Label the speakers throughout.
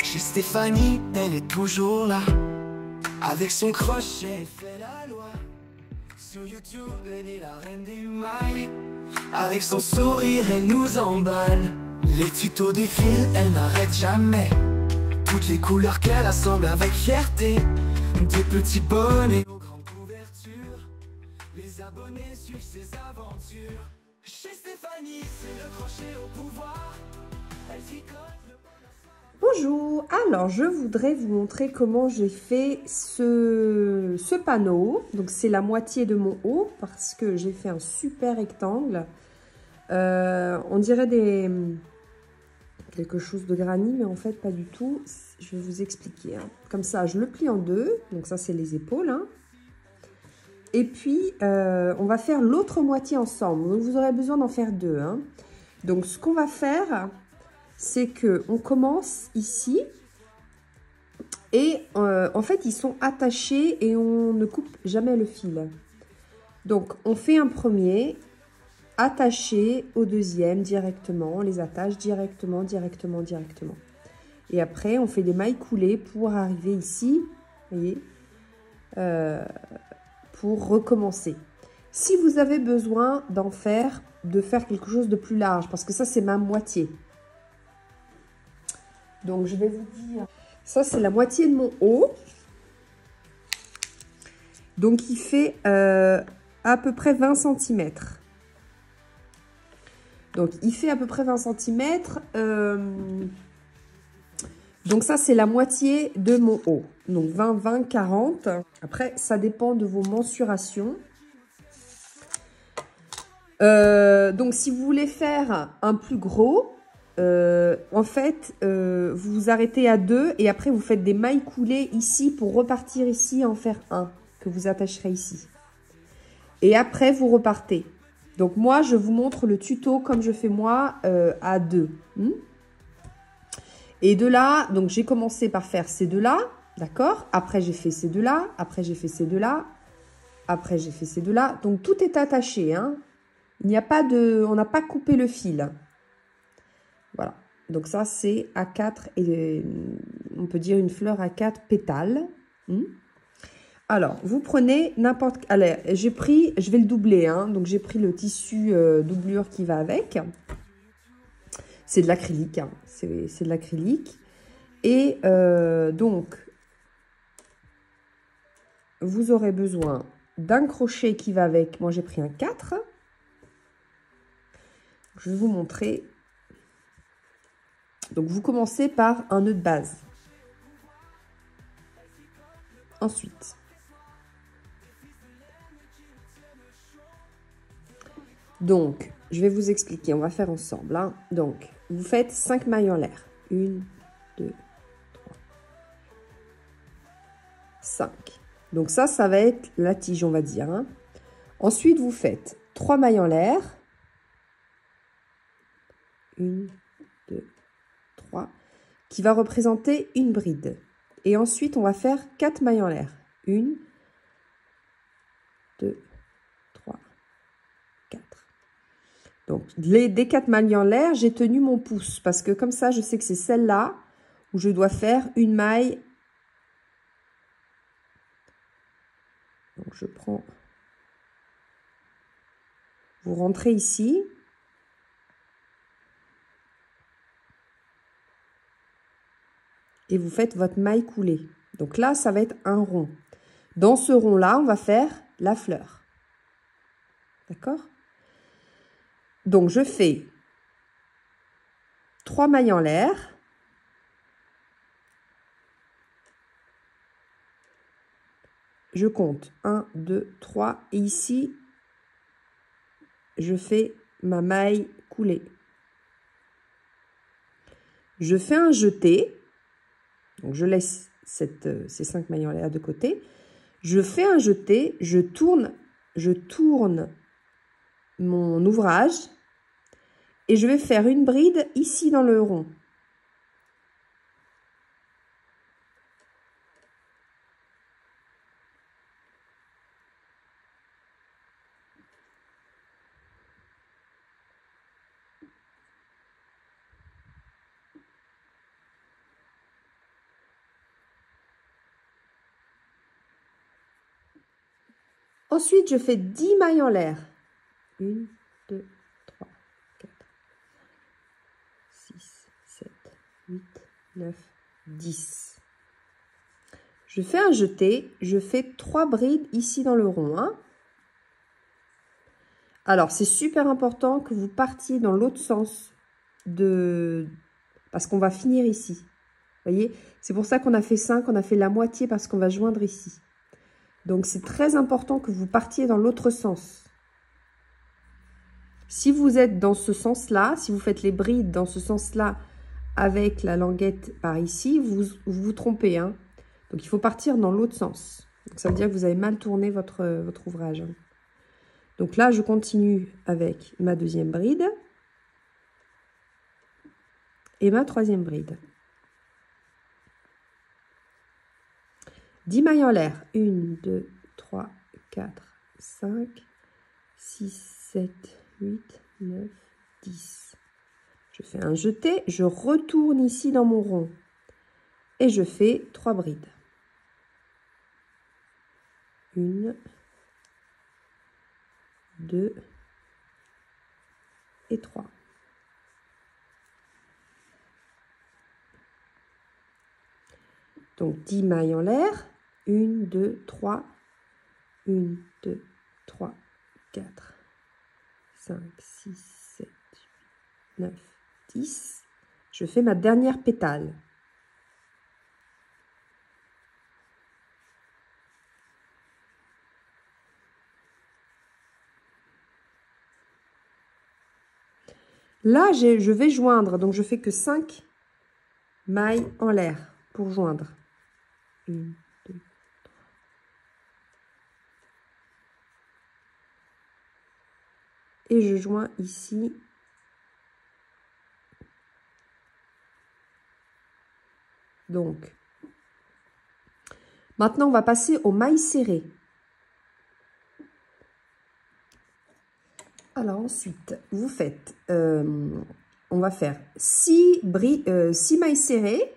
Speaker 1: Chez Stéphanie, elle est toujours là. Avec son crochet, elle fait la loi. Sur YouTube, elle est la reine des mailles. Avec son sourire, elle nous emballe. Les tutos défilent, elle n'arrête jamais. Toutes les couleurs qu'elle assemble avec fierté. Des petits bonnets aux grandes couvertures. Les abonnés suivent ses aventures. Chez Stéphanie, c'est le crochet au pouvoir. Elle tricote le
Speaker 2: Bonjour, alors je voudrais vous montrer comment j'ai fait ce panneau. Donc c'est la moitié de mon haut parce que j'ai fait un super rectangle. On dirait quelque chose de granit, mais en fait pas du tout. Je vais vous expliquer. Hein. Comme ça, je le plie en deux. Donc ça, c'est les épaules. Hein. Et puis, on va faire l'autre moitié ensemble. Donc vous aurez besoin d'en faire deux. Hein. Donc ce qu'on va faire, c'est que on commence ici. Et en fait, ils sont attachés et on ne coupe jamais le fil. Donc, on fait un premier, attaché au deuxième directement. On les attache directement. Et après, on fait des mailles coulées pour arriver ici, vous voyez, pour recommencer. Si vous avez besoin de faire quelque chose de plus large, parce que ça, c'est ma moitié. Donc, je vais vous dire, ça, c'est la moitié de mon haut. Donc, il fait à peu près 20 cm. Donc, il fait à peu près 20 cm. Donc, ça, c'est la moitié de mon haut. Donc, 20, 20, 40. Après, ça dépend de vos mensurations. Donc, si vous voulez faire un plus gros, en fait, vous vous arrêtez à 2 et après, vous faites des mailles coulées ici pour repartir ici et en faire un que vous attacherez ici. Et après, vous repartez. Donc, moi, je vous montre le tuto comme je fais moi à 2. Et de là, donc j'ai commencé par faire ces deux-là, d'accord? Après, j'ai fait ces deux-là. Après, j'ai fait ces deux-là. Après, j'ai fait ces deux-là. Donc, tout est attaché, hein. Il n'y a pas de... On n'a pas coupé le fil. Voilà. Donc, ça, c'est à 4 et on peut dire une fleur à 4 pétales. Alors, vous prenez n'importe... Allez, j'ai pris... Je vais le doubler, hein. Donc, j'ai pris le tissu doublure qui va avec. C'est de l'acrylique, hein. C'est de l'acrylique. Et donc, vous aurez besoin d'un crochet qui va avec. Moi, j'ai pris un 4. Je vais vous montrer. Donc, vous commencez par un nœud de base. Ensuite, donc, je vais vous expliquer. On va faire ensemble. Hein. Donc, vous faites 5 mailles en l'air. 1, 2, 3, 5. Donc, ça va être la tige, on va dire. Hein. Ensuite, vous faites 3 mailles en l'air. 1, 2, 3. Qui va représenter une bride. Et ensuite, on va faire 4 mailles en l'air. 1, 2, 3, 4. Donc, des 4 mailles en l'air, j'ai tenu mon pouce. Parce que comme ça, je sais que c'est celle-là où je dois faire une maille. Donc, je prends... Vous rentrez ici. Et vous faites votre maille coulée. Donc là, ça va être un rond. Dans ce rond-là, on va faire la fleur. D'accord? Donc, je fais 3 mailles en l'air. Je compte 1, 2, 3. Et ici, je fais ma maille coulée. Je fais un jeté. Donc, je laisse ces 5 mailles en l'air de côté. Je fais un jeté. Je tourne mon ouvrage. Et je vais faire une bride ici dans le rond. Ensuite, je fais 10 mailles en l'air. 1, 2, 3, 4, 6, 7, 8, 9, 10. Je fais un jeté, je fais 3 brides ici dans le rond. Hein. Alors, c'est super important que vous partiez dans l'autre sens parce qu'on va finir ici. Vous voyez, c'est pour ça qu'on a fait 5, on a fait la moitié parce qu'on va joindre ici. Donc, c'est très important que vous partiez dans l'autre sens. Si vous êtes dans ce sens-là, si vous faites les brides dans ce sens-là avec la languette par ici, vous vous trompez. Hein. Donc, il faut partir dans l'autre sens. Donc, ça veut dire que vous avez mal tourné votre ouvrage. Hein. Donc là, je continue avec ma deuxième bride et ma troisième bride. 10 mailles en l'air. 1, 2, 3, 4, 5, 6, 7, 8, 9, 10. Je fais un jeté, je retourne ici dans mon rond et je fais 3 brides. 1, 2 et 3. Donc 10 mailles en l'air. 1, 2, 3. 1, 2, 3, 4, 5, 6, 7, 8, 9, 10. Je fais ma dernière pétale. Là, je vais joindre, donc je fais que 5 mailles en l'air pour joindre. 1, 2, 3. Et je joins ici. Donc, maintenant, on va passer aux mailles serrées. Alors ensuite, vous faites, on va faire 6 mailles serrées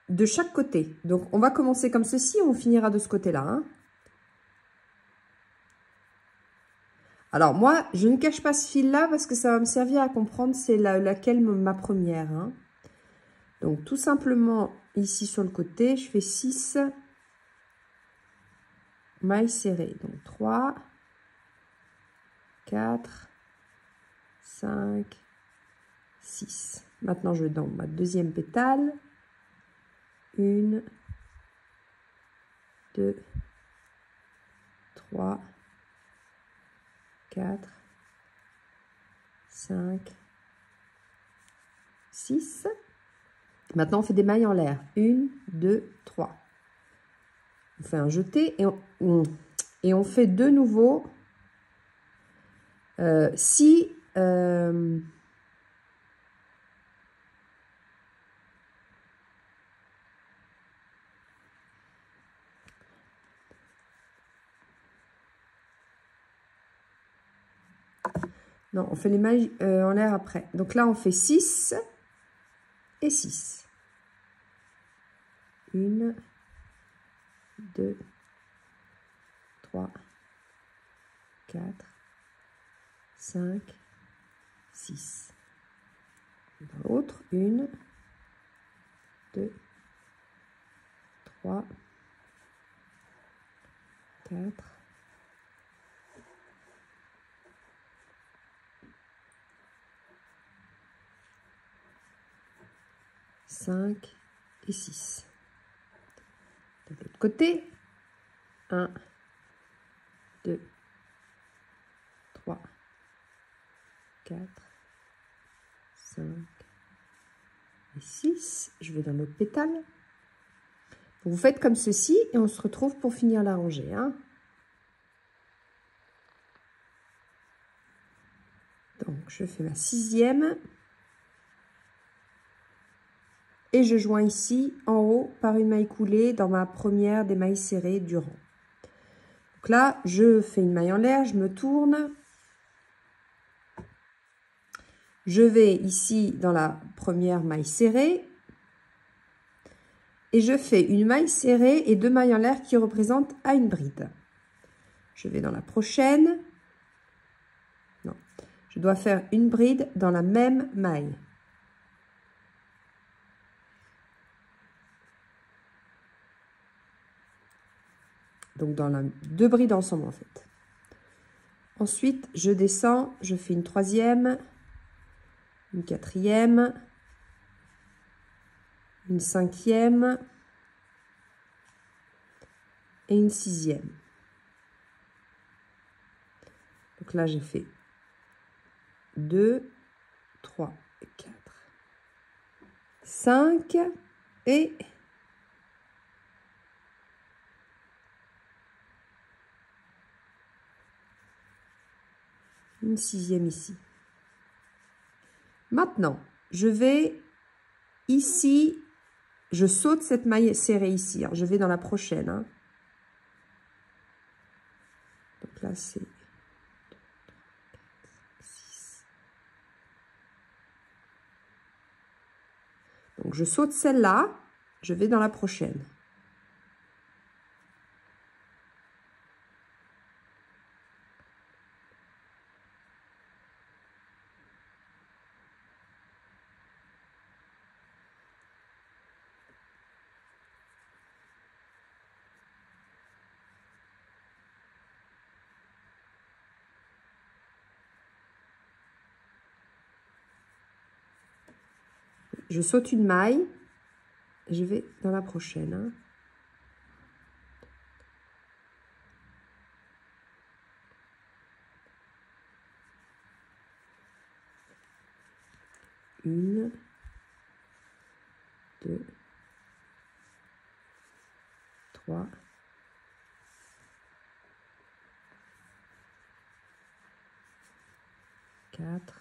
Speaker 2: de chaque côté. Donc, on va commencer comme ceci, on finira de ce côté-là. Hein. Alors, moi, je ne cache pas ce fil-là parce que ça va me servir à comprendre c'est laquelle ma première. Hein. Donc, tout simplement, ici sur le côté, je fais 6 mailles serrées. Donc, 3, 4, 5, 6. Maintenant, je vais dans ma deuxième pétale. 1, 2, 3, 4, 5, 6. Maintenant, on fait des mailles en l'air. 1, 2, 3. On fait un jeté et on fait de nouveau 6 non, on fait les mailles en l'air après. Donc là, on fait 6 et 6. 1, 2, 3, 4, 5, 6. Dans l'autre, 1, 2, 3, 4, 5 et 6. De l'autre côté, 1, 2, 3, 4, 5 et 6. Je vais dans l'autre pétale. Vous faites comme ceci et on se retrouve pour finir la rangée. Hein. Donc, je fais ma 6e. Et je joins ici en haut par une maille coulée dans ma première des mailles serrées du rang. Donc là, je fais une maille en l'air, je me tourne. Je vais ici dans la première maille serrée. Et je fais une maille serrée et 2 mailles en l'air qui représentent à une bride. Je vais dans la prochaine. Non, je dois faire une bride dans la même maille. Donc, dans deux brides ensemble, en fait. Ensuite, je descends, je fais une troisième, une quatrième, une cinquième et une sixième. Donc là, j'ai fait 2, 3, 4, 5 et une sixième ici. Maintenant, je vais ici, je saute cette maille serrée ici. Alors, je vais dans la prochaine. Hein. Donc là, c'est 2, 3, 4, 5, 6. Donc, je saute celle-là, je vais dans la prochaine. Je saute une maille, je vais dans la prochaine. Hein. Une, 2, 3, 4.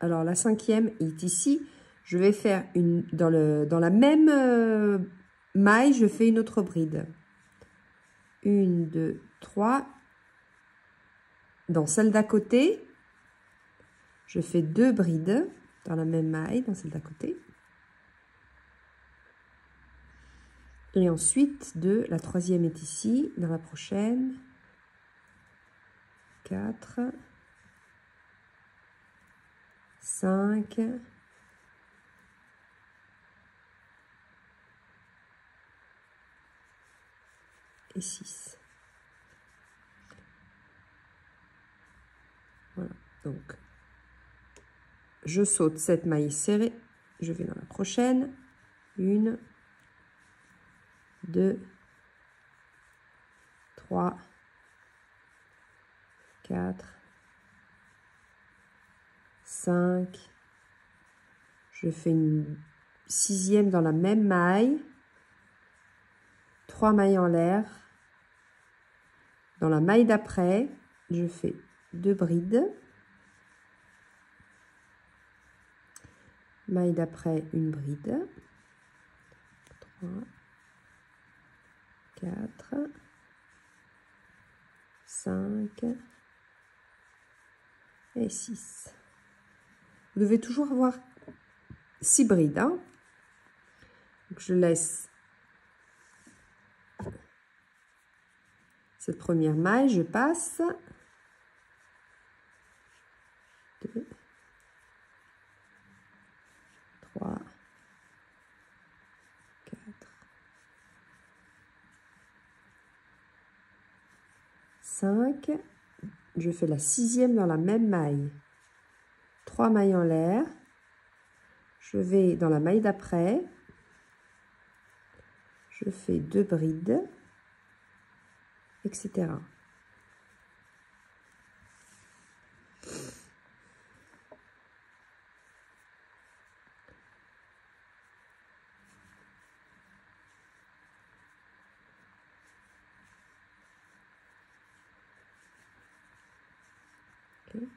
Speaker 2: Alors, la cinquième est ici. Je vais faire dans la même maille, je fais une autre bride. 1, 2, 3. Dans celle d'à côté, je fais 2 brides dans la même maille, dans celle d'à côté. Et ensuite, la troisième est ici, dans la prochaine. 4. 5 et 6. Voilà, donc je saute cette maille serrée, je vais dans la prochaine. 1, 2, 3, 4, 5, je fais une sixième dans la même maille, 3 mailles en l'air. Dans la maille d'après, je fais 2 brides, maille d'après une bride, 3, 4, 5 et 6. Vous devez toujours avoir 6 brides. Hein. Donc, je laisse cette première maille, je passe. 2, 3, 4, 5. Je fais la sixième dans la même maille. 3 mailles en l'air. Je vais dans la maille d'après. Je fais 2 brides, etc. Okay.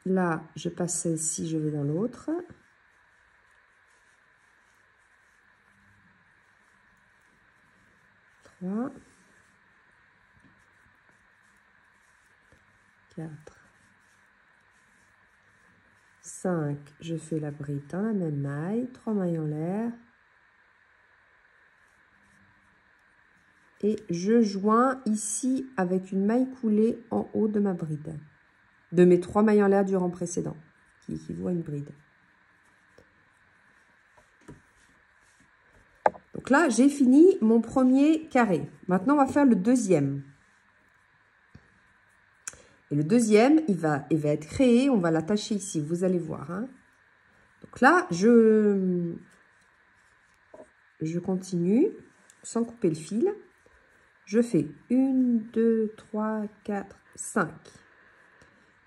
Speaker 2: Là, je passe celle-ci, je vais dans l'autre. Trois, 4, 5, je fais la bride dans la même maille, 3 mailles en l'air, et je joins ici avec une maille coulée en haut de ma bride, de mes 3 mailles en l'air du rang précédent, qui équivaut à une bride. Donc là, j'ai fini mon premier carré. Maintenant, on va faire le deuxième. Et le deuxième, il va être créé, on va l'attacher ici, vous allez voir. Hein. Donc là, je continue, sans couper le fil. Je fais 1, 2, 3, 4, 5.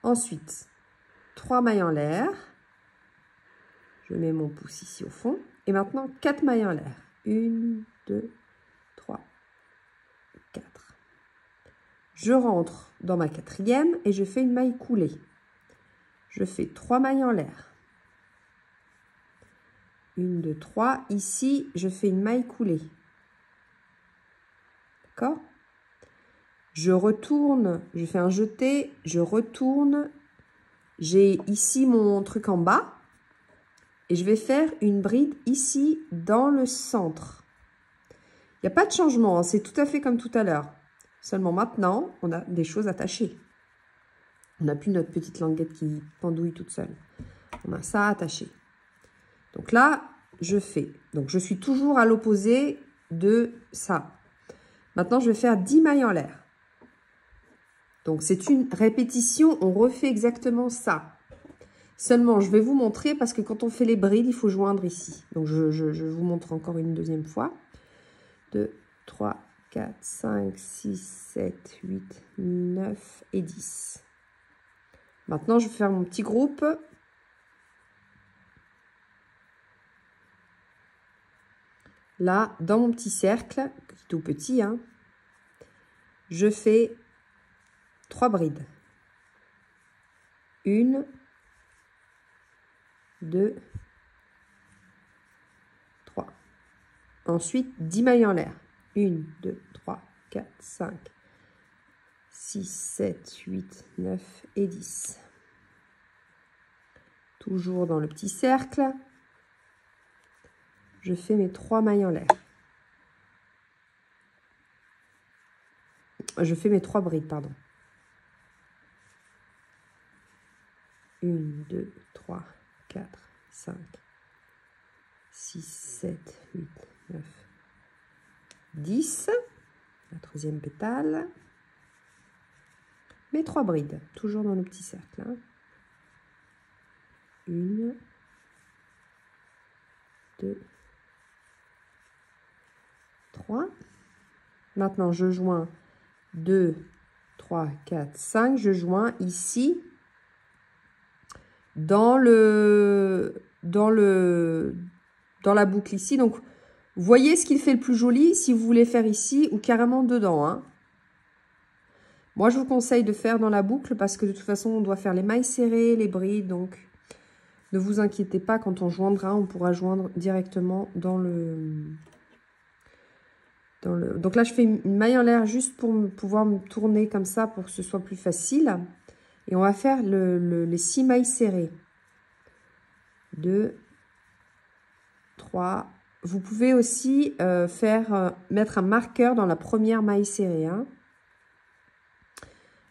Speaker 2: Ensuite, 3 mailles en l'air. Je mets mon pouce ici au fond. Et maintenant, 4 mailles en l'air. 1, 2, 3, 4. Je rentre dans ma quatrième et je fais une maille coulée. Je fais 3 mailles en l'air. 1, 2, 3. Ici, je fais une maille coulée. D'accord? Je retourne, je fais un jeté, je retourne. J'ai ici mon truc en bas. Et je vais faire une bride ici dans le centre. Il n'y a pas de changement, hein, c'est tout à fait comme tout à l'heure. Seulement maintenant, on a des choses attachées. On n'a plus notre petite languette qui pendouille toute seule. On a ça attaché. Donc là, je fais. Donc je suis toujours à l'opposé de ça. Maintenant, je vais faire 10 mailles en l'air. Donc c'est une répétition, on refait exactement ça. Seulement, je vais vous montrer parce que quand on fait les brides, il faut joindre ici. Donc je vous montre encore une deuxième fois. 2, 3, 4, 5, 6, 7, 8, 9 et 10. Maintenant, je vais faire mon petit groupe. Là, dans mon petit cercle, tout petit, hein, je fais 3 brides. 1, 2, 3. Ensuite, 10 mailles en l'air. 1, 2, 3, 4, 5, 6, 7, 8, 9 et 10. Toujours dans le petit cercle. Je fais mes 3 mailles en l'air. Je fais mes 3 brides, pardon. 1, 2, 3, 4, 5, 6, 7, 8, 9, 10. La troisième pétale. Mes 3 brides, toujours dans le petit cercle. Hein. 1, 2, 3. Maintenant, je joins 2, 3, 4, 5. Je joins ici dans la boucle ici. Donc, voyez ce qu'il fait le plus joli si vous voulez faire ici ou carrément dedans. Hein. Moi, je vous conseille de faire dans la boucle parce que de toute façon, on doit faire les mailles serrées, les brides. Donc, ne vous inquiétez pas, quand on joindra, on pourra joindre directement dans le... Donc là, je fais une maille en l'air juste pour pouvoir me tourner comme ça pour que ce soit plus facile. Et on va faire les 6 mailles serrées. 2, 3. Vous pouvez aussi mettre un marqueur dans la première maille serrée. Hein.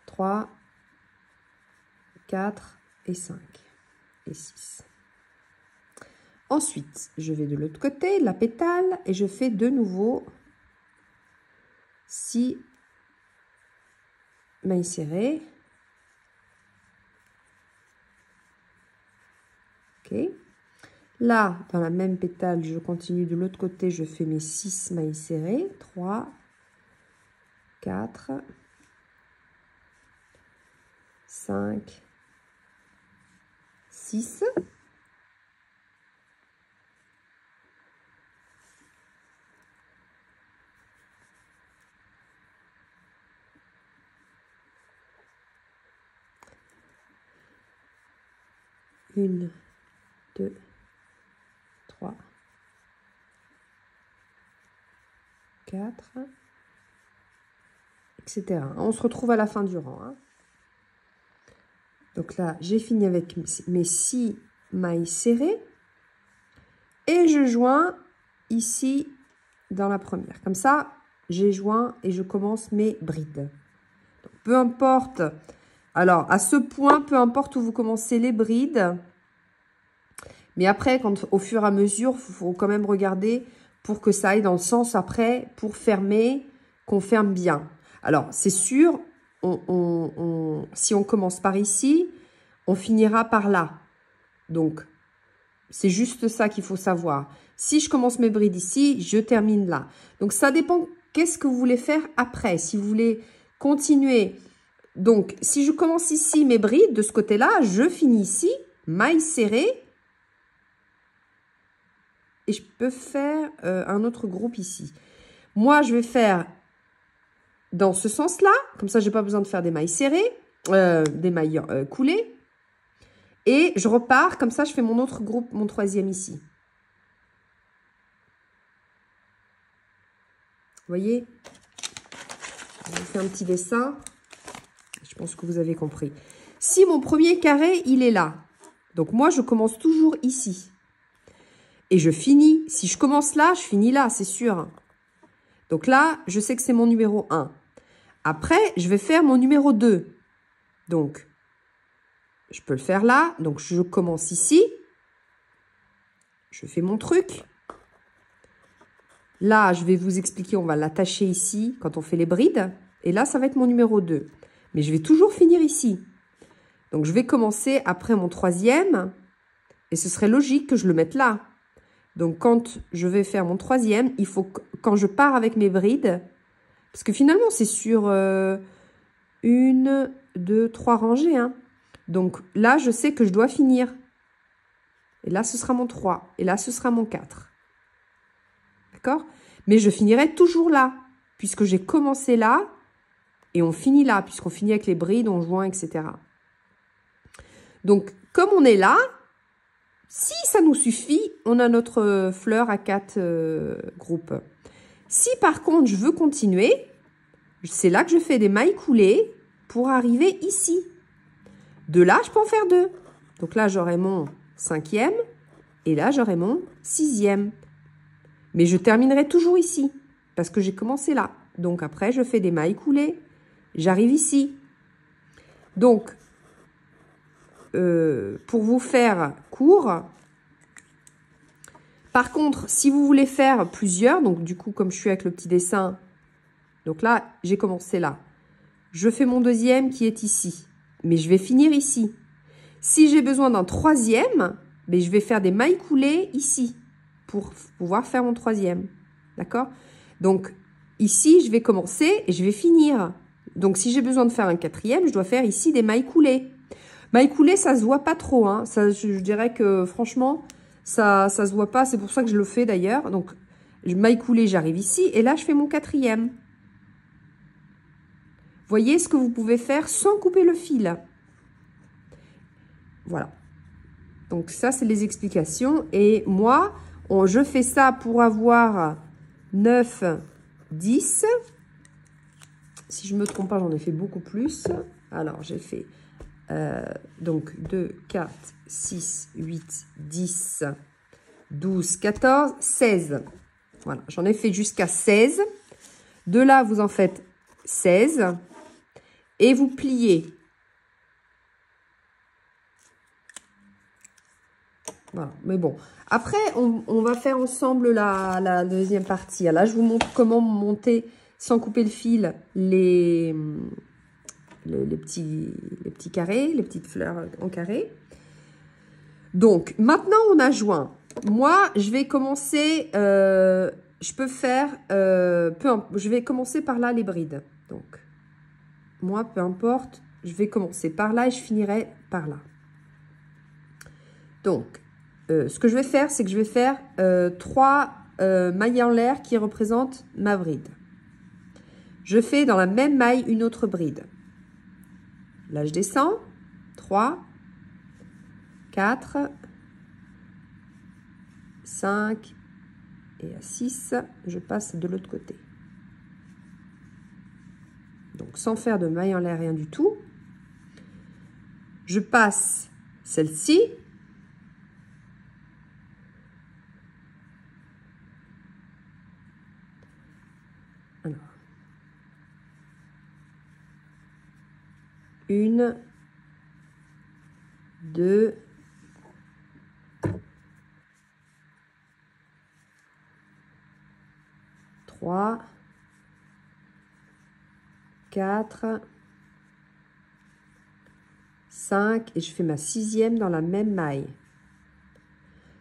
Speaker 2: 3, 4 et 5 et 6. Ensuite, je vais de l'autre côté, la pétale, et je fais de nouveau 6 mailles serrées. Ok. Là, dans la même pétale, je continue de l'autre côté, je fais mes 6 mailles serrées. 3, 4, 5, 6. Une, 2, 3, 4, etc. On se retrouve à la fin du rang. Hein. Donc là, j'ai fini avec mes 6 mailles serrées. Et je joins ici dans la première. Comme ça, j'ai joint et je commence mes brides. Donc, peu importe, alors à ce point, peu importe où vous commencez les brides, mais après, au fur et à mesure, il faut quand même regarder pour que ça aille dans le sens après, pour fermer, qu'on ferme bien. Alors, c'est sûr, si on commence par ici, on finira par là. Donc, c'est juste ça qu'il faut savoir. Si je commence mes brides ici, je termine là. Donc, ça dépend qu'est-ce que vous voulez faire après. Si vous voulez continuer. Donc, si je commence ici mes brides, de ce côté-là, je finis ici, maille serrée. Et je peux faire un autre groupe ici. Moi, je vais faire dans ce sens-là. Comme ça, je n'ai pas besoin de faire des mailles serrées, des mailles coulées. Et je repars. Comme ça, je fais mon autre groupe, mon troisième ici. Vous voyez? Je vais faire un petit dessin. Je pense que vous avez compris. Si mon premier carré, il est là. Donc, moi, je commence toujours ici. Et je finis. Si je commence là, je finis là, c'est sûr. Donc là, je sais que c'est mon numéro 1. Après, je vais faire mon numéro 2. Donc, je peux le faire là. Donc, je commence ici. Je fais mon truc. Là, je vais vous expliquer, on va l'attacher ici quand on fait les brides. Et là, ça va être mon numéro 2. Mais je vais toujours finir ici. Donc, je vais commencer après mon troisième. Et ce serait logique que je le mette là. Donc, quand je vais faire mon troisième, il faut que, quand je pars avec mes brides, parce que finalement, c'est sur 1, 2, 3 rangées. Hein. Donc, là, je sais que je dois finir. Et là, ce sera mon 3. Et là, ce sera mon 4. D'accord? Mais je finirai toujours là, puisque j'ai commencé là et on finit là, puisqu'on finit avec les brides, on joint, etc. Donc, comme on est là, si ça nous suffit, on a notre fleur à 4 groupes. Si par contre, je veux continuer, c'est là que je fais des mailles coulées pour arriver ici. De là, je peux en faire 2. Donc là, j'aurai mon 5e et là, j'aurai mon 6e. Mais je terminerai toujours ici parce que j'ai commencé là. Donc après, je fais des mailles coulées. J'arrive ici. Donc, pour vous faire court. Par contre, si vous voulez faire plusieurs, donc du coup, comme je suis avec le petit dessin, donc là, j'ai commencé là. Je fais mon deuxième qui est ici, mais je vais finir ici. Si j'ai besoin d'un troisième, mais je vais faire des mailles coulées ici pour pouvoir faire mon troisième. D'accord? Donc, ici, je vais commencer et je vais finir. Donc, si j'ai besoin de faire un quatrième, je dois faire ici des mailles coulées. Mailles coulées, ça se voit pas trop. Hein. Ça, je dirais que franchement, ça se voit pas. C'est pour ça que je le fais d'ailleurs. Donc, mailles coulées, j'arrive ici. Et là, je fais mon quatrième. Voyez ce que vous pouvez faire sans couper le fil. Voilà. Donc, ça, c'est les explications. Et moi, je fais ça pour avoir 9, 10. Si je ne me trompe pas, j'en ai fait beaucoup plus. Alors, j'ai fait donc 2, 4, 6, 8, 10, 12, 14, 16. Voilà, j'en ai fait jusqu'à 16. De là, vous en faites 16. Et vous pliez. Voilà, mais bon. Après, on va faire ensemble la deuxième partie. Là, je vous montre comment monter, sans couper le fil, les petits carrés, les petites fleurs en carré. Donc, maintenant, on a joint. Moi, je vais commencer, je peux faire, je vais commencer par là, les brides. Donc, moi, peu importe, je vais commencer par là et je finirai par là. Donc, ce que je vais faire, c'est que je vais faire 3 mailles en l'air qui représentent ma bride. Je fais dans la même maille une autre bride. Là, je descends. 3, 4, 5 et à 6, je passe de l'autre côté. Donc, sans faire de maille en l'air, rien du tout. Je passe celle-ci. Alors, 1, 2, 3, 4, 5 et je fais ma 6e dans la même maille.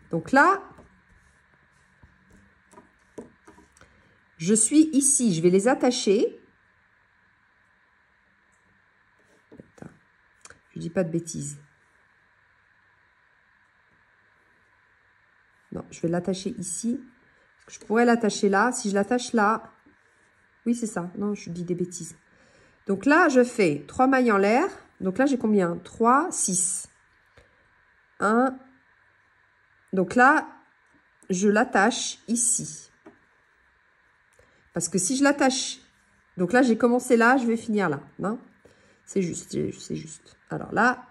Speaker 2: Donc là, je suis ici, je vais les attacher. Attends, je dis pas de bêtises. Non, je vais l'attacher ici. Je pourrais l'attacher là. Si je l'attache là, oui, c'est ça. Non, je dis des bêtises. Donc là, je fais 3 mailles en l'air. Donc là, j'ai combien? 3, 6. 1. Donc là, je l'attache ici. Parce que si je l'attache... Donc là, j'ai commencé là, je vais finir là. Non, c'est juste, c'est juste. Alors là,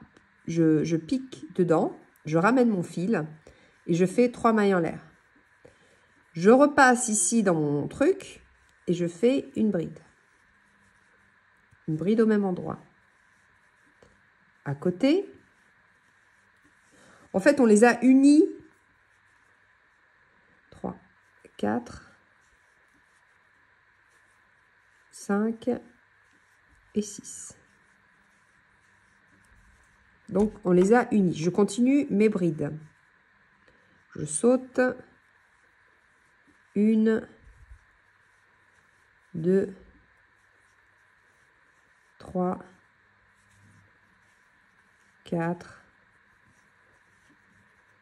Speaker 2: je pique dedans. Je ramène mon fil. Et je fais 3 mailles en l'air. Je repasse ici dans mon truc. Et je fais une bride. Une bride au même endroit. À côté. En fait, on les a unis. 3, 4, 5 et 6. Donc, on les a unis. Je continue mes brides. Je saute. 1, 2, 3, 4,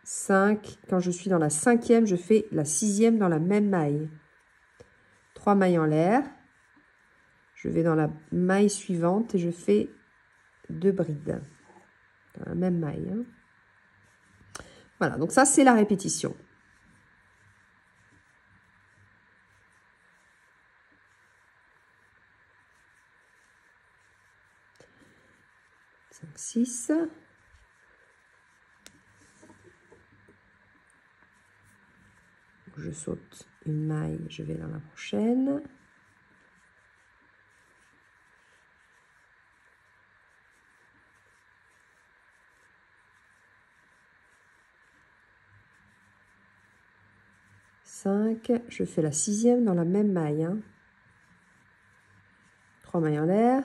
Speaker 2: 5. Quand je suis dans la 5e, je fais la 6e dans la même maille. 3 mailles en l'air. Je vais dans la maille suivante et je fais 2 brides. Dans la même maille. Hein. Voilà, donc ça, c'est la répétition. Cinq, 6. Je saute une maille, je vais dans la prochaine. Je fais la 6e dans la même maille. Hein. 3 mailles en l'air.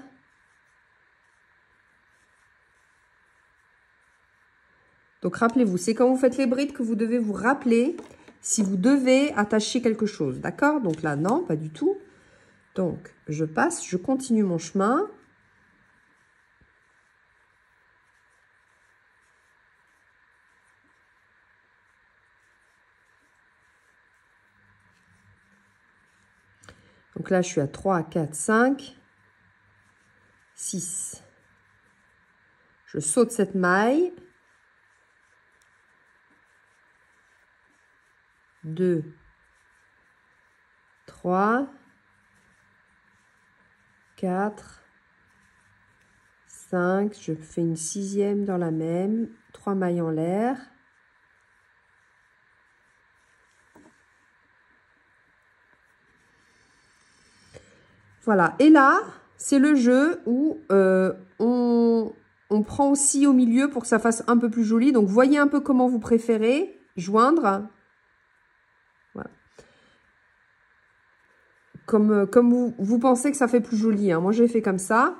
Speaker 2: Donc, rappelez-vous, c'est quand vous faites les brides que vous devez vous rappeler si vous devez attacher quelque chose. D'accord? Donc là, non, pas du tout. Donc, je passe, je continue mon chemin. Donc là, je suis à 3, 4, 5, 6. Je saute cette maille. 2, 3, 4, 5. Je fais une 6e dans la même. 3 mailles en l'air. Voilà, et là, c'est le jeu où on prend aussi au milieu pour que ça fasse un peu plus joli. Donc, voyez un peu comment vous préférez joindre. Voilà. Comme vous pensez que ça fait plus joli. Hein. Moi, j'ai fait comme ça.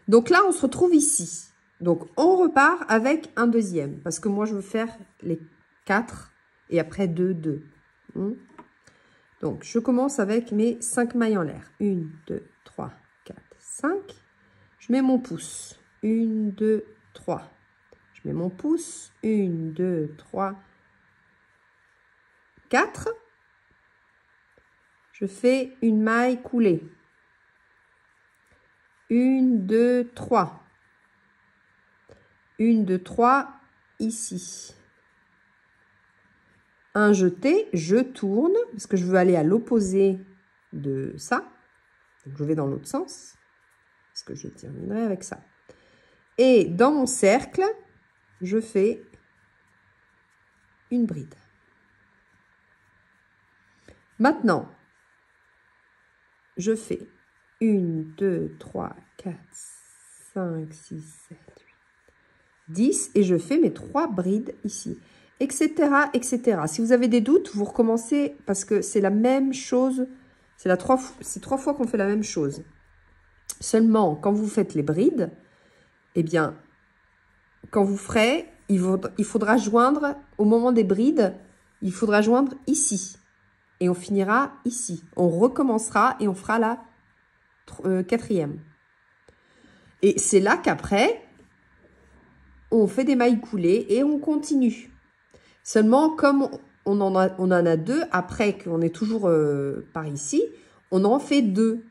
Speaker 2: Donc là, on se retrouve ici. Donc, on repart avec un deuxième. Parce que moi, je veux faire les 4 et après 2, 2. Donc, je commence avec mes 5 mailles en l'air. 1, 2, 3, 4, 5. Je mets mon pouce. 1, 2, 3. Je mets mon pouce. 1, 2, 3, 4. Je fais une maille coulée. 1, 2, 3. 1, 2, 3, ici. Un jeté, je tourne, parce que je veux aller à l'opposé de ça. Donc, je vais dans l'autre sens, parce que je terminerai avec ça. Et dans mon cercle, je fais une bride. Maintenant, je fais 1, 2, 3, 4, 5, 6, 7, 8, 10 et je fais mes 3 brides ici, etc., etc. Si vous avez des doutes, vous recommencez parce que c'est la même chose. C'est 3 fois qu'on fait la même chose. Seulement, quand vous faites les brides, eh bien, quand vous ferez, il faudra joindre, au moment des brides, il faudra joindre ici. Et on finira ici. On recommencera et on fera la 4e. Et c'est là qu'après, on fait des mailles coulées et on continue. Seulement, comme on en a 2, après qu'on est toujours par ici, on en fait 2.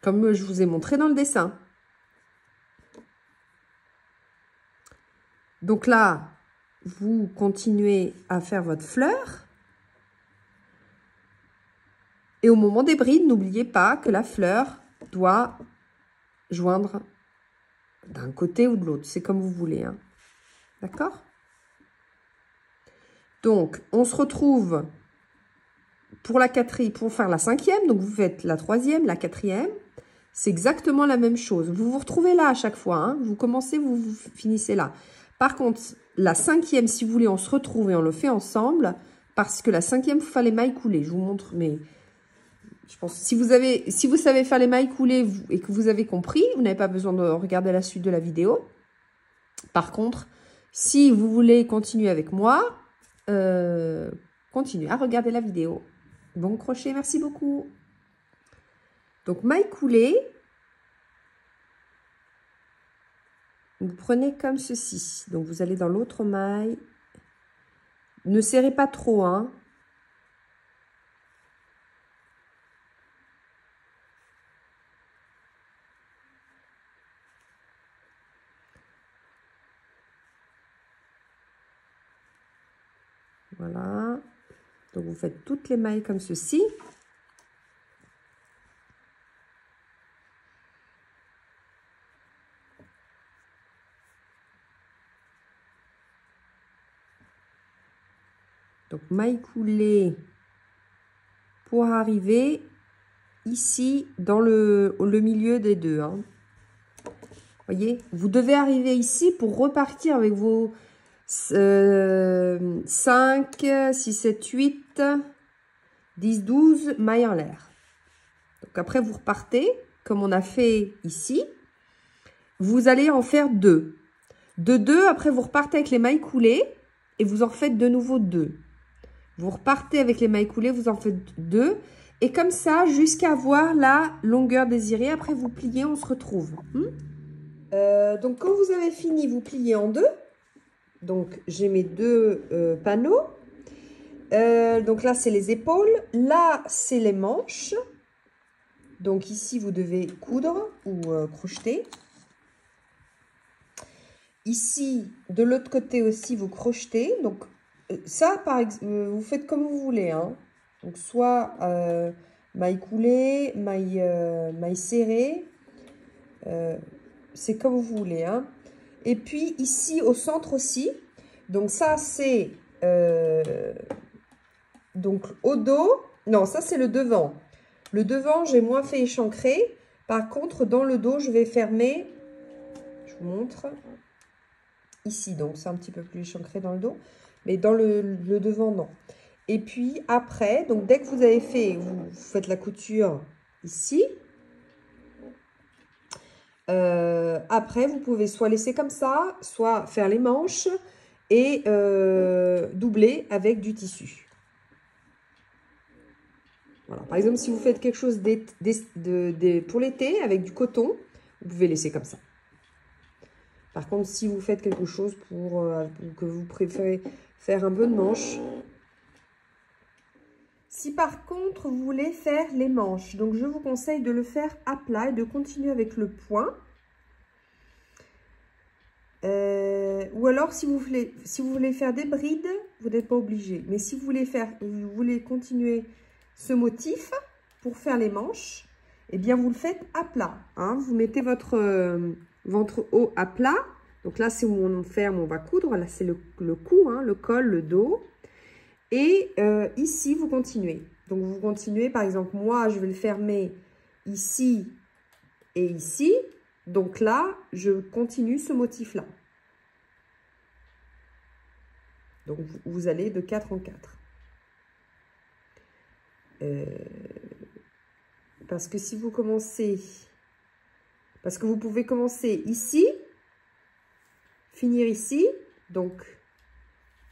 Speaker 2: Comme je vous ai montré dans le dessin. Donc là, vous continuez à faire votre fleur. Et au moment des brides, n'oubliez pas que la fleur doit joindre d'un côté ou de l'autre. C'est comme vous voulez. Hein. D'accord? Donc, on se retrouve pour la 4e, pour faire la 5e. Donc, vous faites la 3e, la 4e. C'est exactement la même chose. Vous vous retrouvez là à chaque fois. Hein. Vous commencez, vous finissez là. Par contre, la 5e, si vous voulez, on se retrouve et on le fait ensemble. Parce que la 5e, il faut faire les mailles coulées. Je vous montre, mais je pense si vous savez faire les mailles coulées et que vous avez compris, vous n'avez pas besoin de regarder la suite de la vidéo. Par contre, si vous voulez continuer avec moi, continuez à regarder la vidéo. Bon crochet, merci beaucoup. Donc, maille coulée, vous prenez comme ceci. Donc, vous allez dans l'autre maille. Ne serrez pas trop, hein. Voilà. Donc, vous faites toutes les mailles comme ceci. Donc, maille coulée pour arriver ici dans le milieu des deux. Hein. Voyez, vous devez arriver ici pour repartir avec vos 5, 6, 7, 8, 10, 12 mailles en l'air. Donc, après, vous repartez comme on a fait ici. Vous allez en faire 2. De 2, après, vous repartez avec les mailles coulées et vous en refaites de nouveau 2. Vous repartez avec les mailles coulées, vous en faites 2. Et comme ça, jusqu'à avoir la longueur désirée. Après, vous pliez, on se retrouve. Donc, quand vous avez fini, vous pliez en 2. Donc, j'ai mes 2 panneaux. Donc là, c'est les épaules. Là, c'est les manches. Donc, ici, vous devez coudre ou crocheter. Ici, de l'autre côté aussi, vous crochetez. Donc, ça, par exemple, vous faites comme vous voulez. Hein. Donc, soit maille coulée, maille serrée. C'est comme vous voulez. Hein. Et puis, ici, au centre aussi. Donc, ça, c'est... donc, au dos... Non, ça, c'est le devant. Le devant, j'ai moins fait échancrer. Par contre, dans le dos, je vais fermer... Je vous montre. Ici, donc, c'est un petit peu plus échancré dans le dos. Mais dans le devant, non. Et puis, après, donc, dès que vous avez fait... Vous faites la couture ici. Après, vous pouvez soit laisser comme ça, soit faire les manches et doubler avec du tissu. Voilà. Par exemple, si vous faites quelque chose pour l'été avec du coton, vous pouvez laisser comme ça. Par contre, si vous faites quelque chose pour que vous préférez faire un peu de manche. Si par contre, vous voulez faire les manches, donc je vous conseille de le faire à plat et de continuer avec le point. Ou alors, si vous voulez faire des brides, vous n'êtes pas obligé. Mais si vous voulez continuer ce motif pour faire les manches, eh bien, vous le faites à plat. Hein. Vous mettez votre ventre haut à plat. Donc là, c'est où on ferme, on va coudre. Là, c'est le cou, hein, le col, le dos. Et ici, vous continuez. Donc, vous continuez. Par exemple, moi, je vais le fermer ici et ici. Donc là, je continue ce motif-là. Donc, vous allez de 4 en 4. Parce que si vous commencez... Parce que vous pouvez commencer ici, finir ici. Donc,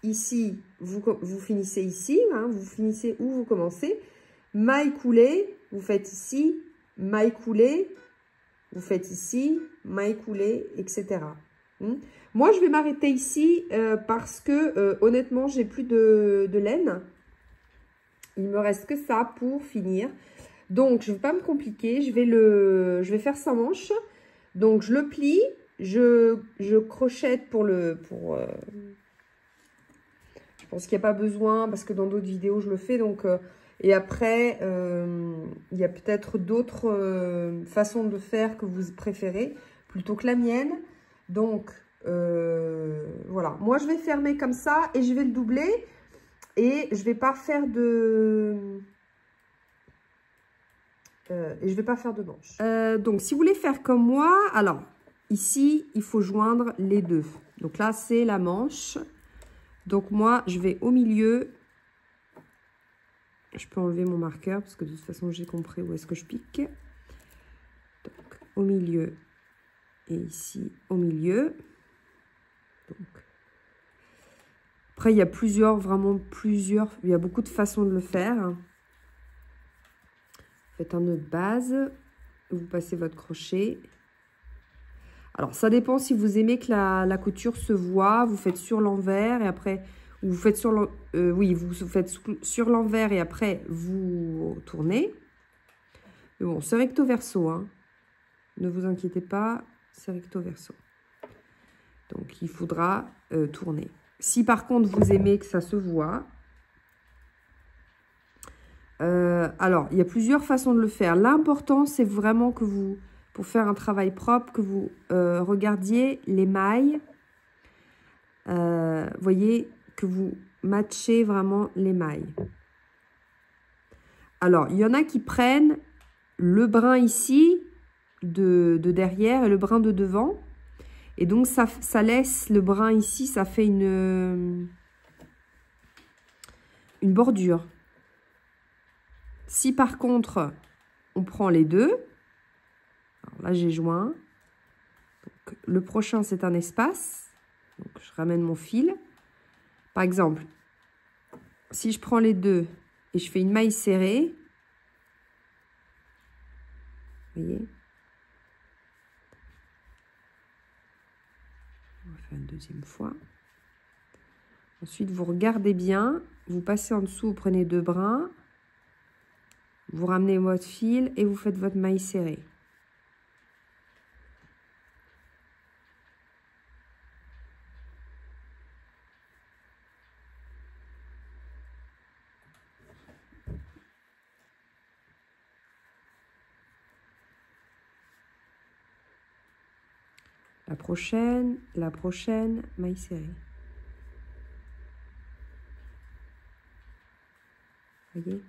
Speaker 2: ici, vous finissez ici. Hein, vous finissez où vous commencez. Maille coulée, vous faites ici. Maille coulée, vous faites ici. Maille coulée, etc. Moi, je vais m'arrêter ici parce que, honnêtement, j'ai plus de laine. Il me reste que ça pour finir. Donc, je ne vais pas me compliquer. Je vais faire 100 manches. Donc, je le plie. Je crochette pour je pense qu'il n'y a pas besoin parce que dans d'autres vidéos, je le fais. Donc, et après, il y a peut-être d'autres façons de faire que vous préférez plutôt que la mienne. Donc, voilà. Moi, je vais fermer comme ça et je vais le doubler. Et je ne vais pas faire de... manches. Donc, si vous voulez faire comme moi, alors, ici, il faut joindre les deux. Donc là, c'est la manche. Donc, moi, je vais au milieu. Je peux enlever mon marqueur parce que de toute façon, j'ai compris où est-ce que je pique. Donc, au milieu et ici, au milieu. Donc, après, il y a vraiment plusieurs. Il y a beaucoup de façons de le faire. Faites un nœud de base, vous passez votre crochet. Alors, ça dépend si vous aimez que la couture se voit. Vous faites sur l'envers et après, vous faites sur l'envers et après, vous tournez. Mais bon, c'est recto verso. Hein. Ne vous inquiétez pas, c'est recto verso. Donc, il faudra tourner. Si par contre, vous aimez que ça se voit... alors, il y a plusieurs façons de le faire. L'important, c'est vraiment que vous, pour faire un travail propre, que vous regardiez les mailles. Voyez que vous matchez vraiment les mailles. Alors, il y en a qui prennent le brin ici de derrière et le brin de devant. Et donc, ça laisse le brin ici, ça fait une bordure. Si par contre, on prend les deux, alors là j'ai joint, donc, le prochain c'est un espace, donc je ramène mon fil. Par exemple, si je prends les deux et je fais une maille serrée, vous voyez, on va faire une deuxième fois. Ensuite, vous regardez bien, vous passez en dessous, vous prenez deux brins. Vous ramenez votre fil et vous faites votre maille serrée. La prochaine, maille serrée. Voyez ?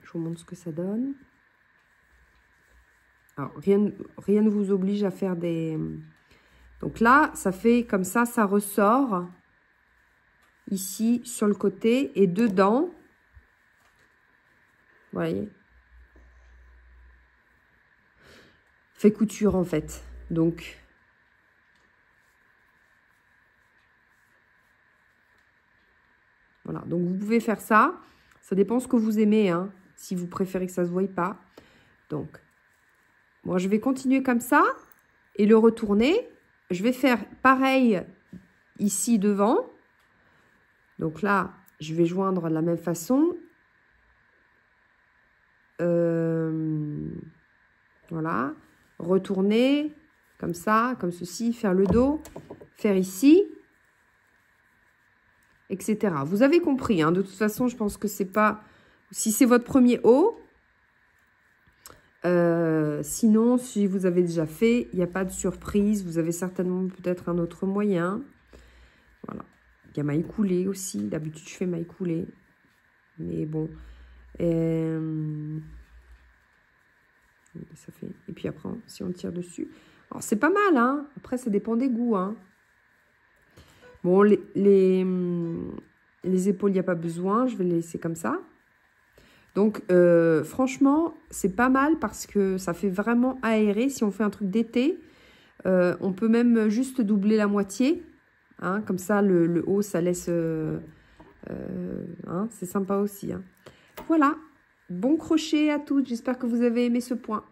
Speaker 2: Je vous montre ce que ça donne. Alors, rien ne vous oblige à faire des... Donc là, ça fait comme ça ressort ici sur le côté et dedans. Vous voyez, fait couture en fait. Donc, voilà. Donc, vous pouvez faire ça. Ça dépend ce que vous aimez, hein, si vous préférez que ça ne se voie pas. Donc, moi, je vais continuer comme ça et le retourner. Je vais faire pareil ici devant. Donc là, je vais joindre de la même façon. Voilà. Retourner comme ça, comme ceci. Faire le dos. Faire ici. etc. Vous avez compris, hein, de toute façon, je pense que c'est pas... Si c'est votre premier haut, sinon, si vous avez déjà fait, il n'y a pas de surprise. Vous avez certainement peut-être un autre moyen. Voilà. Il y a maille coulée aussi. D'habitude, je fais maille coulée. Mais bon. Ça fait... Et puis après, si on tire dessus... Alors, c'est pas mal, hein. Après, ça dépend des goûts, hein. Bon, les épaules, il n'y a pas besoin. Je vais les laisser comme ça. Donc, franchement, c'est pas mal parce que ça fait vraiment aérer. Si on fait un truc d'été, on peut même juste doubler la moitié. Hein, comme ça, le haut, ça laisse... hein, c'est sympa aussi. Hein. Voilà. Bon crochet à toutes. J'espère que vous avez aimé ce point.